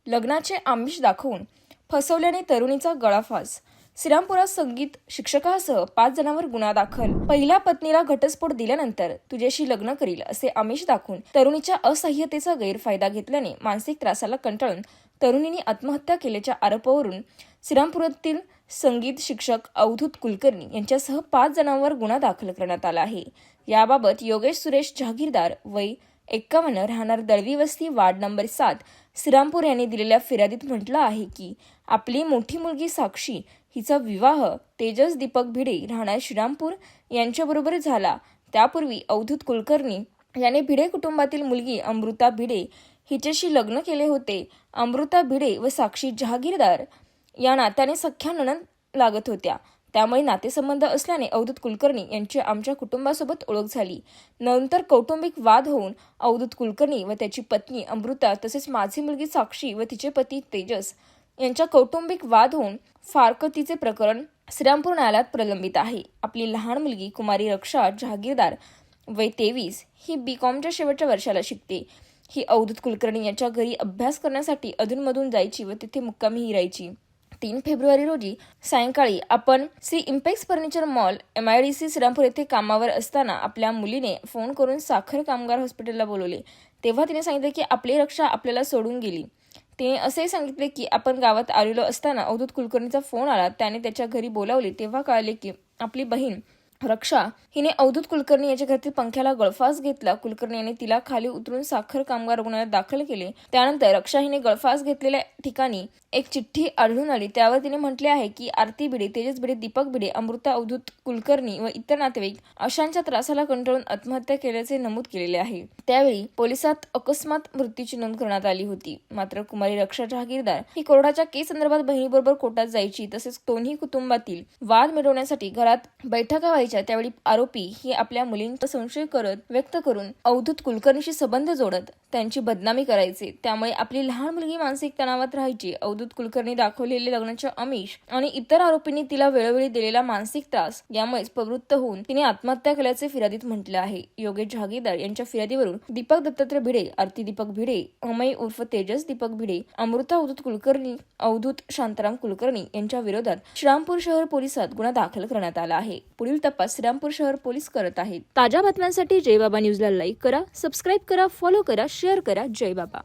लग्नाचे आमिष दाखवून फसवल्याने तरुणीचा गळफास। श्रीरामपुरात संगीत शिक्षकासह 5 जणांवर गुन्हा दाखल। पहिल्या पत्नीला घटस्फोट दिल्यानंतर तुझ्याशी लग्न करील असे आमिष दाखवून तरुणीच्या असह्यतेचा गैरफायदा घेतल्याने मानसिक त्रासाला कंटाळून तरुणीने आत्महत्या केल्याच्या आरोपावरून श्रीरामपुरातील संगीत शिक्षक अवधूत कुलकर्णी यांच्यासह 5 जणांवर गुन्हा दाखल करण्यात आला आहे। याबाबत योगेश सुरेश जहागीरदार वय 51 राहणार दळवी वस्ती वार्ड नंबर 7 श्रीरामपूर यांनी दिलेल्या फिर्यादीत म्हटलं आहे की आपली मोठी मुलगी साक्षी हिचा विवाह तेजस दीपक भिडे राहणार श्रीरामपूर यांच्याबरोबर झाला। त्यापूर्वी अवधूत कुलकर्णी याने भिडे कुटुंबातील मुलगी अमृता भिडे हिच्याशी लग्न केले होते। अमृता भिडे व साक्षी जहागीरदार या नात्याने सख्या नणंद लागत होत्या, त्यामुळे नातेसंबंध असल्याने अवधूत कुलकर्णी यांची आमच्या कुटुंबासोबत ओळख झाली। नंतर कौटुंबिक वाद होऊन अवधूत कुलकर्णी व त्याची पत्नी अमृता तसेच माझी मुलगी साक्षी व तिचे पती तेजस यांच्या कौटुंबिक वाद होऊन फारकतीचे प्रकरण श्रीरामपूर न्यायालयात प्रलंबित आहे। आपली लहान मुलगी कुमारी रक्षा जहागीरदार वय 23 ही BComच्या शेवटच्या वर्षाला शिकते। ही अवधूत कुलकर्णी यांच्या घरी अभ्यास करण्यासाठी अधूनमधून जायची व तिथे मुक्कामीही राहायची। 3 फेब्रुवारी रोजी सायंकाळी आपण Shri Impex furniture mall MIDC Shrirampur येथे कामावर असताना आपल्या मुलीने फोन करून साखर कामगार हॉस्पिटलला बोलवले। तेव्हा तिने सांगितले की आपली रक्षा आपल्याला सोडून गेली। तिने असे सांगितले की आपण गावात आलेलो असताना अवधूत कुलकर्णीचा फोन आला, त्याने त्याच्या घरी बोलावले। तेव्हा कळले की आपली बहीण रक्षा हिने अवधूत कुलकर्णी याच्या घरातील पंख्याला गळफास घेतला। कुलकर्णी यांनी तिला खाली उतरून साखर कामगार रुग्णालयात दाखल केले। त्यानंतर रक्षा हिने गळफास घेतलेल्या ठिकाणी एक चिठ्ठी आढळून आली। त्यावर तिने म्हटले आहे की आरती भिडे, तेजस भिडे, दीपक भिडे, अमृता अवधूत कुलकर्णी व इतर नातेवाईक अशांच्या त्रासाला कंटाळून आत्महत्या केल्याचे नमूद केलेले आहे। त्यावेळी पोलिसात अकस्मात मृत्यूची नोंद करण्यात आली होती। मात्र कुमारी रक्षा जहागीरदार ही कोर्टाच्या केस संदर्भात बहिणीबरोबर कोर्टात जायची, तसेच दोन्ही कुटुंबातील वाद मिटवण्यासाठी घरात बैठका व्हायच्या। त्यावेळी आरोपी ही आपल्या मुलींचा संशय व्यक्त करून अवधूत कुलकर्णीशी संबंध जोडत त्यांची बदनामी करायचे। त्यामुळे आपली लहान मुलगी मानसिक तणावात राहायची। अवधूत कुलकर्णी दाखवलेले लग्नाचे आमिष आणि इतर आरोपींनी तिला वेळोवेळी दिलेला मानसिक त्रास यामुळेच प्रवृत्त होऊन तिने आत्महत्या केल्याचे फिर्यादीत म्हटले आहे। योगेश जहागीरदार यांच्या फिर्यादीवरून दीपक दत्तात्रय भिडे, आरती दीपक भिडे, अमय उर्फ तेजस दीपक भिडे, अमृता अवधूत कुलकर्णी, अवधूत शांताराम कुलकर्णी यांच्या विरोधात श्रीरामपूर शहर पोलिसात गुन्हा दाखल करण्यात आला आहे। पुढील तपास श्रीरामपूर शहर पोलीस करत आहेत। ताज्या बातम्यांसाठी जय बाबा न्यूजला लाईक करा, सबस्क्राईब करा, फॉलो करा, शेअर करा। जय बाबा।